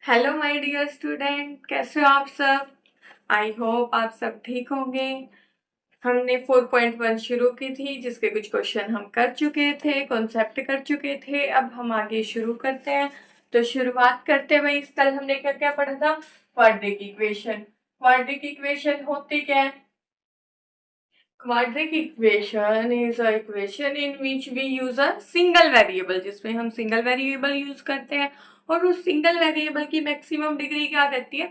Hello my dear student, कैसे हो आप सब। आई होप आप सब ठीक होंगे। हमने 4.1 शुरू की थी, जिसके कुछ क्वेश्चन हम कर चुके थे, कॉन्सेप्ट कर चुके थे। अब हम आगे शुरू करते हैं। तो शुरुआत करते हैं भाई। कल हमने क्या क्या पढ़ा था? Quadric equation. क्वाड्रिक इक्वेशन होती क्या है? Quadratic equation is a equation in which we use a single variable, जिसमें हम सिंगल वेरिएबल यूज करते हैं। और उस सिंगल वेरिएबल की मैक्सिमम डिग्री क्या रहती है?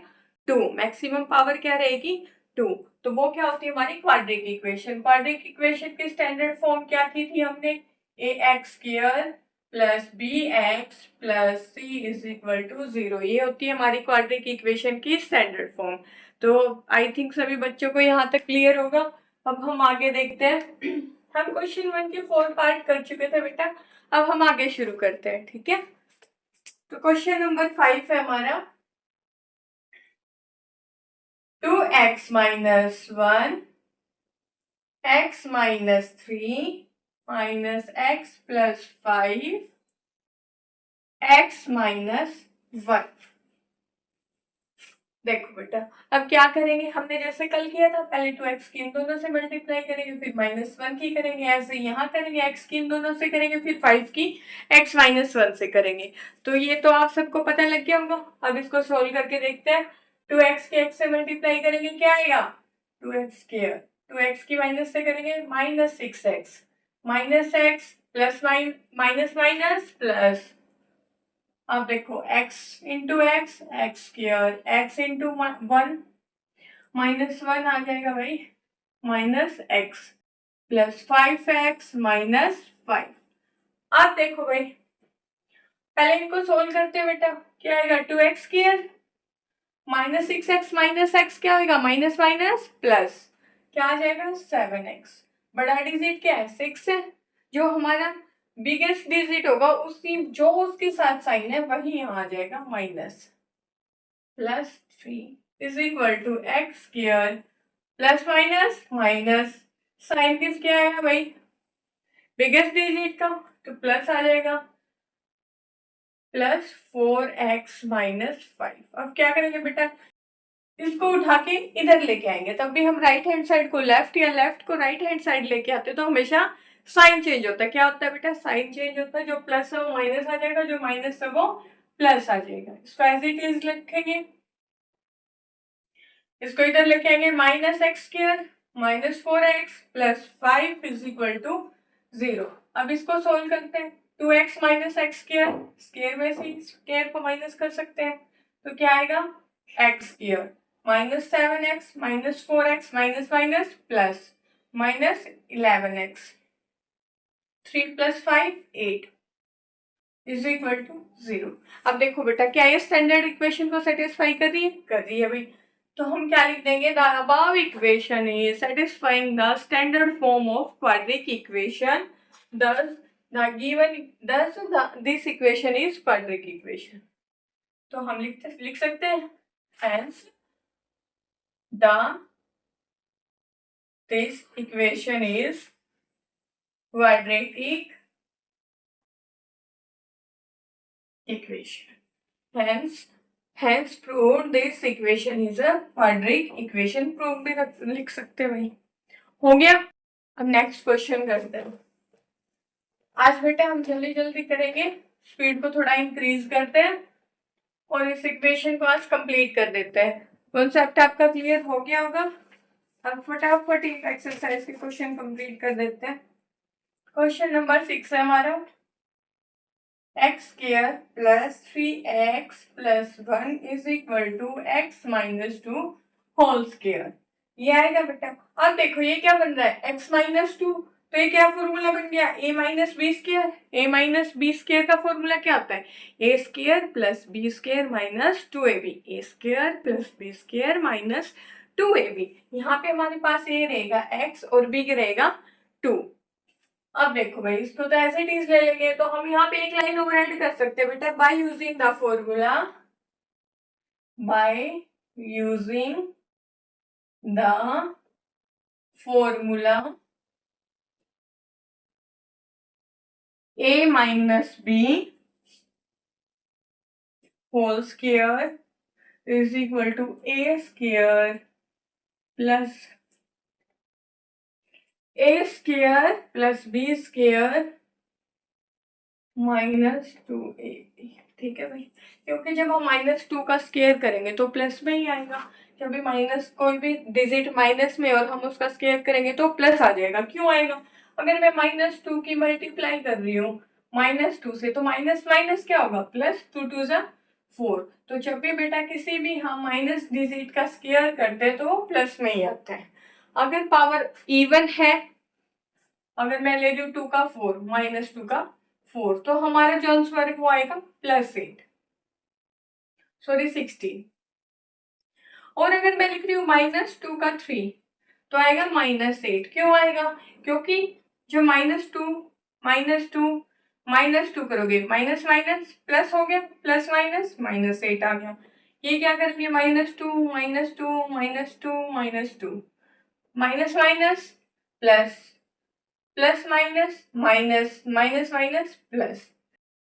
2। मैक्सिमम पावर क्या रहेगी? 2। तो वो क्या होती है हमारी क्वाड्रिक इक्वेशन। क्वाड्रिक इक्वेशन की स्टैंडर्ड फॉर्म क्या की थी हमने? ax² plus bx plus c is equal to 0। ये होती है हमारी क्वाड्रिक इक्वेशन की स्टैंडर्ड फॉर्म। तो आई थिंक सभी बच्चों को यहाँ तक क्लियर होगा। अब हम आगे देखते हैं। हम क्वेश्चन 1 के 4 पार्ट कर चुके थे बेटा। अब हम आगे शुरू करते हैं, ठीक है। तो क्वेश्चन नंबर 5 है हमारा। 2x minus 1 x minus 3 minus x plus 5 x minus 1। देखो बेटा, अब क्या करेंगे? हमने जैसे कल किया था, पहले 2x की इन दोनों से मल्टीप्लाई करेंगे, फिर -1 की करेंगे, ऐसे यहाँ करेंगे, x की इन दोनों से करेंगे, फिर 5 की x माइनस 1 से करेंगे। तो ये तो आप सबको पता लग गया होगा। अब इसको सोल्व करके देखते हैं। 2x के x से मल्टीप्लाई करेंगे, क्या आएगा? 2x square. 2x की माइनस से करेंगे -6x minus x plus minus minus plus. अब देखो x into x x square, x into 1 -1 आ जाएगा भाई, minus x plus 5x minus 5। अब देखो भाई, पहले इनको सोल्व करते हैं बेटा। क्या आएगा? 2x square minus 6x minus x क्या होगा? माइनस माइनस प्लस, क्या आ जाएगा? 7x। बड़ा डिजिट क्या है? 6 है। जो हमारा बिगेस्ट डिजिट होगा, उसी जो उसके साथ साइन है वही यहाँ आ जाएगा, minus plus 3 is equal to x square plus minus minus sign किसके आएगा भाई? बिगेस्ट डिजिट का, तो प्लस आ जाएगा प्लस 4x माइनस 5। अब क्या करेंगे बेटा? इसको उठा के इधर लेके आएंगे। तब भी हम राइट हैंड साइड को लेफ्ट या लेफ्ट को राइट हैंड साइड लेके आते तो हमेशा साइन चेंज होता है। क्या होता है बेटा? साइन चेंज होता है। जो प्लस है वो माइनस आ जाएगा, जो माइनस है वो प्लस आ जाएगा। इसको एज इट इज लिखेंगे। इसको इधर लेके आएंगे, minus x square minus 4x plus 5 is equal to 0। अब इसको सोल्व करते हैं। 2x minus x square, square में से स्क्वायर को माइनस कर सकते हैं, तो क्या आएगा? X square minus 7x minus 4x minus minus plus minus 11x 3 plus 5 8 is equal to 0। अब देखो बेटा, क्या ये स्टैंडर्ड इक्वेशन को सेटिस्फाई कर रही है? कर रही है भाई। तो हम क्या लिख देंगे? The above equation is satisfying the standard form of quadratic equation, thus this equation is quadric equation. तो हम लिख सकते हैं hence this equation is quadratic equation। Hence proved this equation is a quadratic equation। Prove भी लिख सकते हैं भाई। हो गया। अब नेक्स्ट क्वेश्चन करते हैं। आज बेटा हम जल्दी जल्दी करेंगे, स्पीड को थोड़ा इंक्रीज करते हैं और इस इक्वेशन को आज कंप्लीट कर देते हैं। कॉन्सेप्ट आपका क्लियर हो गया होगा। अब फटाफट एक्सरसाइज के क्वेश्चन कंप्लीट कर देते हैं। क्वेश्चन नंबर 6 है हमारा। X square plus 3x plus 1 is equal to x minus 2 whole square. ये आएगा बेटा। अब देखो ये क्या बन रहा है? x minus 2। तो ये क्या फॉर्मूला बन गया? a minus B square. a minus B square का फॉर्मूला क्या होता है? a square plus B square minus 2ab। a square plus B square minus 2ab। यहाँ पे हमारे पास a रहेगा x और b रहेगा 2। अब देखो भाई, इसको तो एज इट इज ले लेंगे, तो हम यहाँ पे एक लाइन और ऐड कर सकते हैं बेटा। By using the formula, by using the formula a minus B whole square is equal to A square plus A square plus B square -2ab। ठीक है भाई, क्योंकि जब हम -2 का स्क्वायर करेंगे तो प्लस में ही आएगा। जब भी माइनस कोई भी डिजिट माइनस में और हम उसका स्क्वायर करेंगे तो प्लस आ जाएगा। क्यों आएगा? अगर मैं -2 की मल्टीप्लाई कर रही हूँ -2 से, तो माइनस माइनस क्या होगा? प्लस, 2 2 जा 4। तो जब भी बेटा किसी भी हम माइनस डिजिट का स्क्वायर करते हैं तो प्लस में ही आता है। अगर पावर इवन है, अगर मैं ले रही हूँ 2 का 4 -2 का 4, तो हमारा जो आंसर है वो आएगा +8, सॉरी 16। और अगर मैं लिख रही हूँ -2 का 3, तो आएगा -8। क्यों आएगा? क्योंकि जो -2 करोगे, माइनस माइनस प्लस हो गया, प्लस माइनस -8 आ गया। ये क्या करेंगे? -2 -2 -2 -2, minus minus plus, plus minus minus, minus minus plus.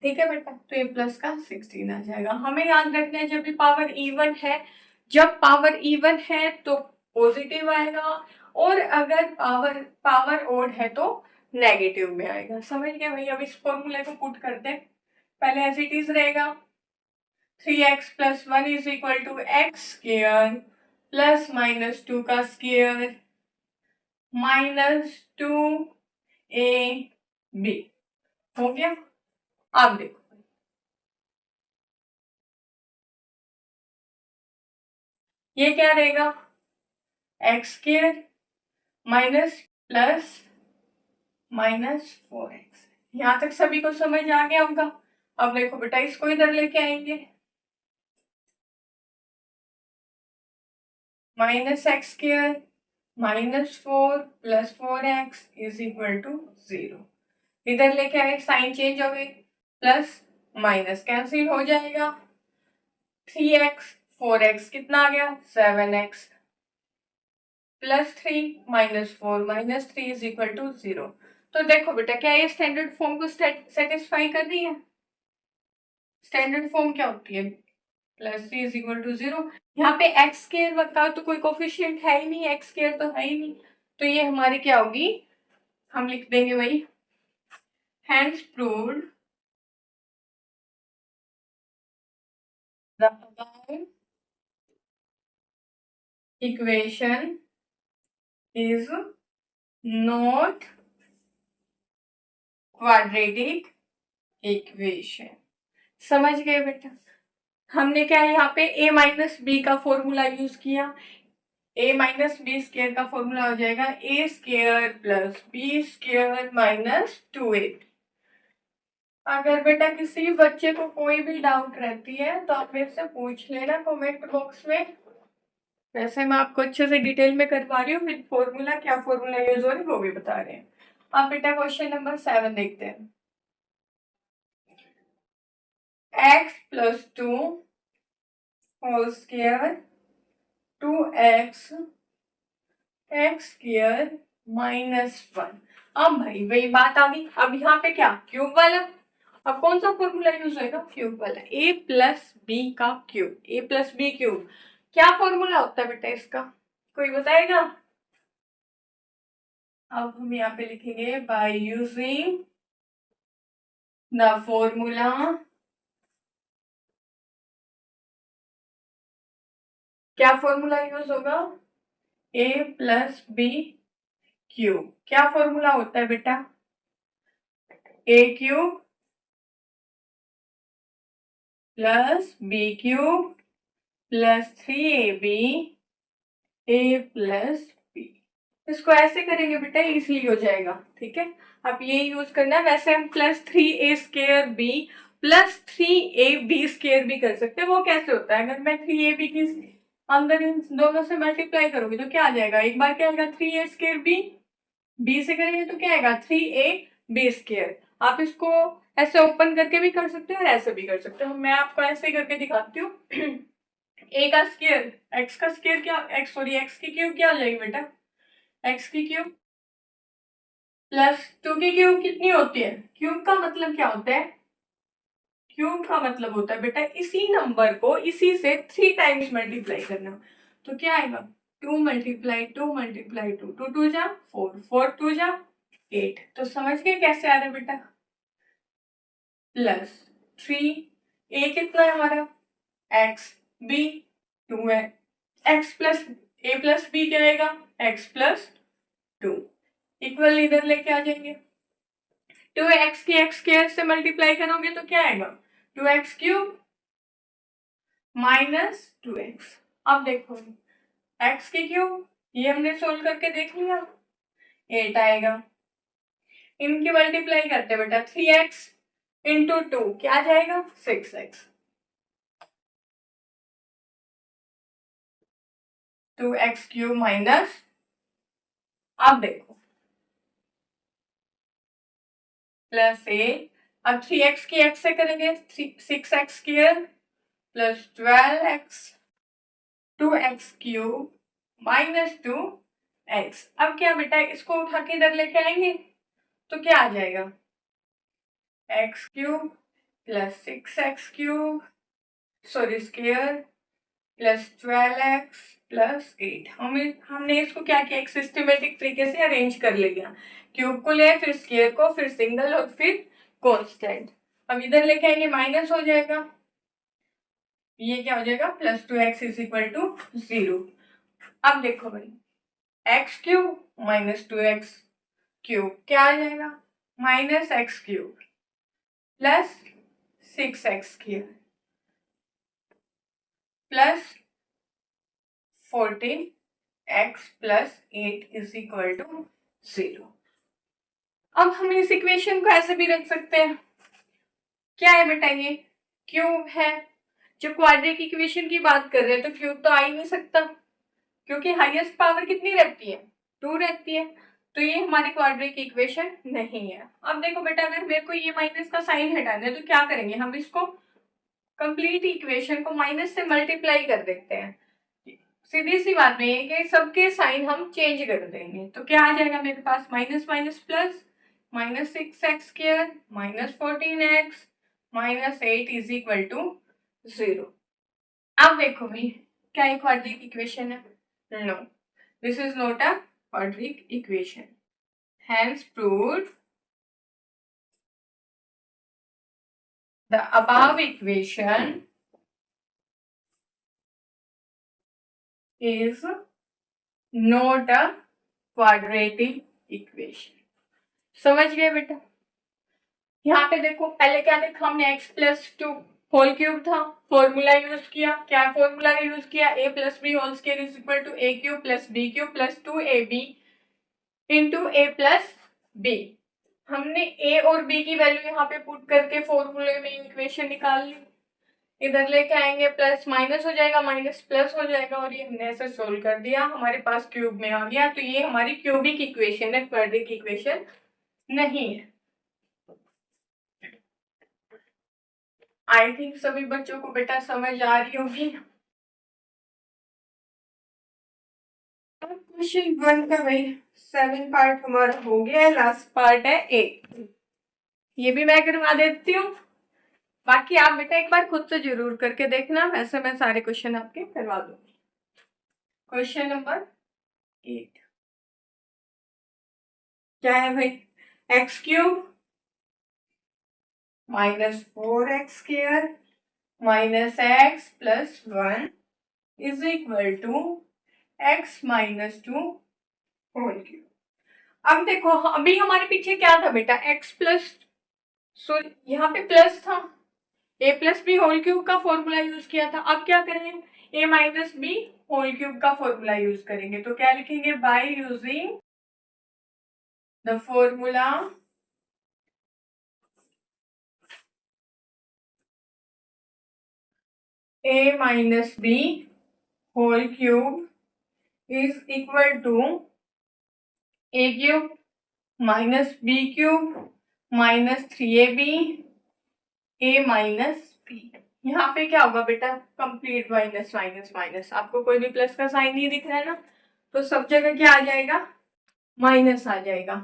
ठीक है बेटा, तो ये प्लस का 16 आ जाएगा। हमें याद रखना है जब भी पावर इवन है, जब पावर इवन है तो पॉजिटिव आएगा, और अगर पावर पावर ओड है तो नेगेटिव में आएगा। समझ गए भाई? अब इस फॉर्मूले को पुट करते हैं। पहले एज इट इज रहेगा 3x + 1 is equal to x square plus -2 का स्क्वायर -2ab हो गया। आप देखो, ये क्या रहेगा? x² minus plus -4x। यहां तक सभी को समझ आ गया होगा। अब देखो बेटा, इसको इधर लेके आएंगे, -x² -4 + 4x is equal to 0। इधर लेके आए, साइन चेंज हो गई, प्लस माइनस कैंसिल हो जाएगा। 3x 4x कितना आ गया? 7x +3 -4 -3 is equal to 0। तो देखो बेटा, क्या ये स्टैंडर्ड फॉर्म को सेटिस्फाई कर रही है? स्टैंडर्ड फॉर्म क्या होती है? +3 इज इक्वल टू 0। यहाँ पे एक्स स्क्वायर का तो कोई कोफिशिएंट है ही नहीं, एक्स स्क्वायर तो है ही नहीं, तो ये हमारी क्या होगी? हम लिख देंगे वही, hence proved the above equation is not quadratic equation। समझ गए बेटा? हमने क्या यहाँ पे a-b का फॉर्मूला यूज किया। a-b स्क्वायर का फॉर्मूला हो जाएगा a² + b² -2ab। अगर बेटा किसी बच्चे को कोई भी डाउट रहती है तो आप मेरे से पूछ लेना कमेंट बॉक्स में। वैसे मैं आपको अच्छे से डिटेल में करवा रही हूँ, विद फॉर्मूला, क्या फॉर्मूला यूज हो रही है वो भी बता रहे हैं। अब बेटा क्वेश्चन नंबर 7 देखते हैं। x + 2 whole square 2x x² -1। अब भाई वही बात आ गई। अब यहाँ पे क्या? क्यूब वाला। अब कौन सा फॉर्मूला यूज होगा? क्यूब वाला, a + b का क्यूब, a + b क्यूब। क्या फॉर्मूला होता है बेटा इसका? कोई बताएगा? अब हम यहाँ पे लिखेंगे बाय यूजिंग द फॉर्मूला क्या फॉर्मूला यूज होगा? a + b cube. क्या फॉर्मूला होता है बेटा? a³ + b³ + 3ab a + b। इसको ऐसे करेंगे बेटा, इजीली हो जाएगा। ठीक है, अब ये यूज करना है। वैसे हम +3a² b + 3ab² भी कर सकते हैं। वो कैसे होता है? अगर मैं 3ab की अंदर इन दोनों से मल्टीप्लाई करोगे तो क्या आ जाएगा? एक बार क्या आएगा? 3a² b, b से करेंगे तो क्या आएगा? 3ab²। आप इसको ऐसे ओपन करके भी कर सकते हो और ऐसे भी कर सकते हो। मैं आपको ऐसे ही करके दिखाती हूँ। a का स्क्वायर, x का स्क्वायर क्या, x की क्यूब क्या आ जाएगी बेटा? x की क्यूब + 2 की क्यूब कितनी होती है? क्यूब का मतलब क्या होता है? क्यूब का मतलब होता है बेटा इसी नंबर को इसी से 3 टाइम्स मल्टीप्लाई करना। तो क्या आएगा 2 मल्टीप्लाई 2 मल्टीप्लाई 2, 2 2 जा 4, 4 2 जा 8। तो समझ गए कैसे आ रहा है बेटा। प्लस 3, ए कितना है हमारा एक्स, बी 2 है, एक्स प्लस ए प्लस बी क्या आएगा एक्स प्लस 2, इक्वल इधर लेके आ जाएंगे। 2x की एक्स स्क्वायर से मल्टीप्लाई करोगे तो क्या आएगा 2x क्यूब माइनस 2x। अब देखो x की क्यूब ये हमने सोल्व करके देख लिया 8 आएगा। इनकी मल्टीप्लाई करते बेटा 3x इंटू 2 क्या आ जाएगा 6x। 2x क्यूब माइनस, अब देखो प्लस ए, अब 3x की x से करेंगे 6x square plus 12x, 2x cube minus 2x। अब क्या बेटा इसको उठा के इधर लेके आएंगे तो क्या आ जाएगा x cube plus 6x cube sorry square plus 12x plus 8। हमने इसको क्या किया एक सिस्टमेटिक तरीके से अरेंज कर लिया, क्यूब को ले फिर स्क्वायर को फिर सिंगल और फिर कांस्टेंट। अब इधर लेके आएंगे माइनस हो जाएगा, ये क्या हो जाएगा plus 2x is equal to 0। अब देखो भाई x cube minus 2x cube क्या आ जाएगा minus x cube plus 6x cube plus 14x plus 8 is equal to 0। अब हम इस इक्वेशन को ऐसे भी रख सकते हैं, क्या है बेटा ये क्यूब है, जो क्वाड्रिक इक्वेशन की बात कर रहे हैं तो क्यूब तो आ ही नहीं सकता क्योंकि हाईएस्ट पावर कितनी रहती है 2 रहती है, तो ये हमारी क्वाड्रिक इक्वेशन नहीं है। अब देखो बेटा अगर मेरे को ये माइनस का साइन हटाना है तो क्या करेंगे हम इसको कंप्लीट इक्वेशन को माइनस से मल्टीप्लाई कर देते हैं। सीधी सी बात नहीं है कि सबके साइन हम चेंज कर देंगे तो क्या आ जाएगा मेरे पास minus minus plus minus 6x square minus 14x minus 8 is equal to 0। अब देखो भाई क्या ये क्वाड्रिक इक्वेशन है, no this is not a quadric equation, hence proved the above equation is not a quadratic equation। समझ गए बेटा। यहाँ पे देखो पहले क्या देखा हमने x प्लस 2 होल क्यूब था, फॉर्मूला यूज किया, क्या फॉर्मूला यूज किया a plus B whole square is equal to a cube plus b cube plus 2ab into a plus b। हमने a और b की वैल्यू यहाँ पे पुट करके फॉर्मूले में इक्वेशन निकाल ली, इधर लेके आएंगे प्लस माइनस हो जाएगा माइनस प्लस हो जाएगा और ये हमने ऐसे सोल्व कर दिया, हमारे पास क्यूब में आ गया। तो ये हमारी क्यूबिक इक्वेशन है, क्वाड्रिक इक्वेशन नहीं है। आई थिंक सभी बच्चों को बेटा समझ आ रही होगी। क्वेश्चन 1 का भाई 7 पार्ट हमारा हो गया है, लास्ट पार्ट है 8, ये भी मैं करवा देती हूँ। बाकी आप बेटा एक बार खुद से जरूर करके देखना, वैसे मैं सारे क्वेश्चन आपके करवा दूंगी। क्वेश्चन नंबर 8 क्या है भाई x cube minus 4x square minus x plus 1 is equal to x minus 2 whole cube. अब देखो अभी हमारे पीछे क्या था बेटा x प्लस, सो यहाँ पे प्लस था, a plus B whole cube का फॉर्मूला यूज किया था। अब क्या करेंगे a minus B whole cube का फॉर्मूला यूज करेंगे, तो क्या लिखेंगे by using the formula a minus B whole cube is equal to a cube minus B cube minus 3ab a minus B. यहाँ पे क्या होगा बेटा कंप्लीट माइनस माइनस माइनस, आपको कोई भी प्लस का साइन नहीं दिख रहा है ना, तो सब जगह क्या आ जाएगा माइनस आ जाएगा।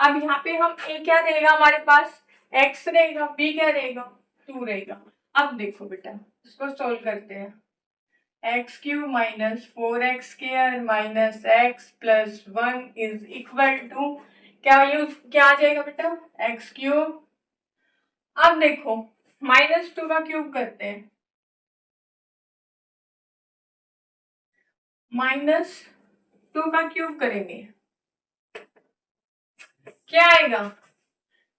अब यहाँ पे हम a क्या रहेगा हमारे पास, x रहेगा, b क्या रहेगा, 2 रहेगा। अब देखो बेटा इसको सोल्व करते हैं। X cube minus 4x square minus x plus 1 is equal to क्या आ जाएगा बेटा, एक्स क्यूब। अब देखो -2 का क्यूब करते हैं, -2 का क्यूब करेंगे क्या आएगा,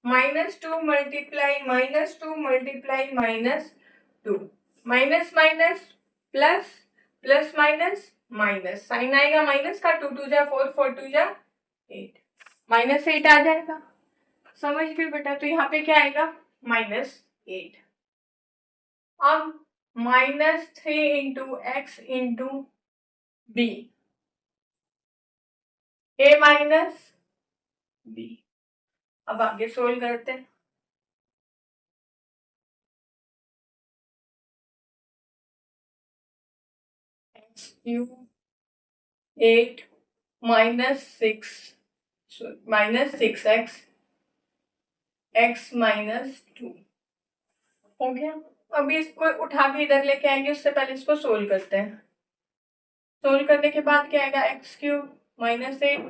-2 multiply -2 multiply -2, minus minus plus, plus minus minus, sign आएगा माइनस का, 2 2 जा 4 4 2 जा 8, -8 आ जाएगा। समझ गए बेटा, तो यहाँ पे क्या आएगा -8। अब -3 इंटू एक्स इंटू बी, ए माइनस बी। अब आगे सोल्व करते हैं। एक्स क्यूब 8 -6x x -2 हो गया। अभी इसको उठा के इधर लेके आएंगे, उससे पहले इसको सोल्व करते हैं। सोल्व करने के बाद क्या आएगा, एक्स क्यूब -8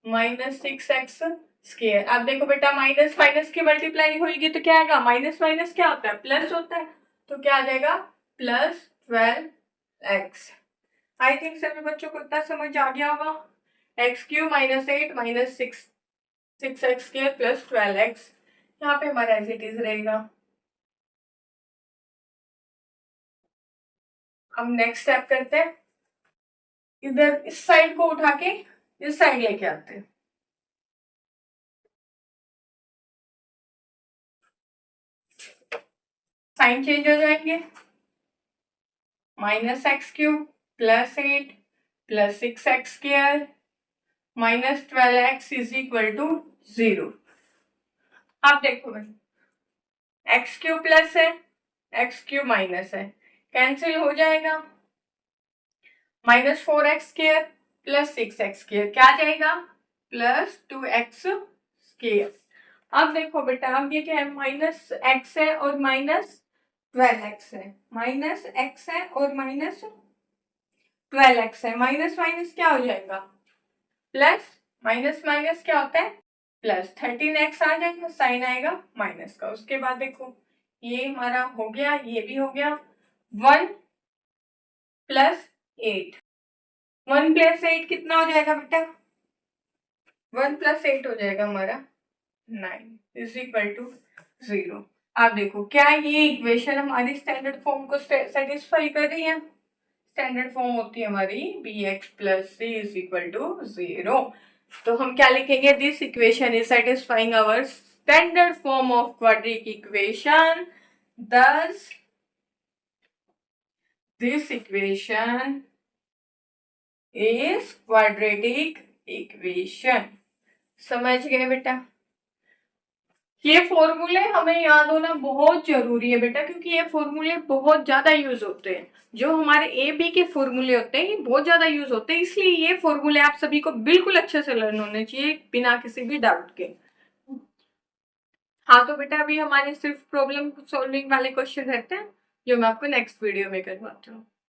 -6x स्क्वायर। अब देखो बेटा माइनस माइनस की मल्टीप्लाई होगी तो क्या आएगा, माइनस माइनस क्या होता है, प्लस होता है, तो क्या आ जाएगा +12x। आई थिंक सभी बच्चों को इतना समझ आ गया होगा। X cube -8 -6x square plus 12x, यहाँ पे हमारा एज इट इज रहेगा। अब नेक्स्ट स्टेप करते हैं, इधर इस साइड को उठा के इस साइड लेके आते हैं। साइन चेंज हो जाएंगे, -x³ +8 +6x square -12x is equal to 0। अब देखो भाई x³ प्लस है, x³ माइनस है, कैंसिल हो जाएगा, -4x square plus 6x square क्या आ जाएगा, +2x स्क्वायर। अब देखो बेटा अब ये क्या है, -x है और -12x है, -x है और -12x है, माइनस माइनस क्या हो जाएगा प्लस, माइनस माइनस क्या होता है प्लस, 13x आ जाएगा, साइन आएगा माइनस का। उसके बाद देखो ये हमारा हो गया, ये भी हो गया, 1 + 8, 1 + 8 कितना हो जाएगा बेटा, 1 + 8 हो जाएगा हमारा 9 इज इक्वल टू 0। आप देखो क्या ये इक्वेशन हमारी स्टैंडर्ड फॉर्म को सेटिस्फाई कर रही है। स्टैंडर्ड फॉर्म होती है हमारी bx + c is equal to 0। तो हम क्या लिखेंगे, this equation is satisfying our standard form of quadratic equation, thus this equation is quadratic equation। समझ गए बेटा, ये फॉर्मूले हमें याद होना बहुत जरूरी है बेटा, क्योंकि ये फॉर्मूले बहुत ज्यादा यूज होते हैं। जो हमारे ए बी के फॉर्मूले होते हैं ये बहुत ज्यादा यूज होते हैं, इसलिए ये फॉर्मूले आप सभी को बिल्कुल अच्छे से लर्न होने चाहिए बिना किसी भी डाउट के। हाँ तो बेटा अभी हमारे सिर्फ प्रॉब्लम सॉल्विंग वाले क्वेश्चन रहते हैं जो मैं आपको नेक्स्ट वीडियो में करवाती हूँ।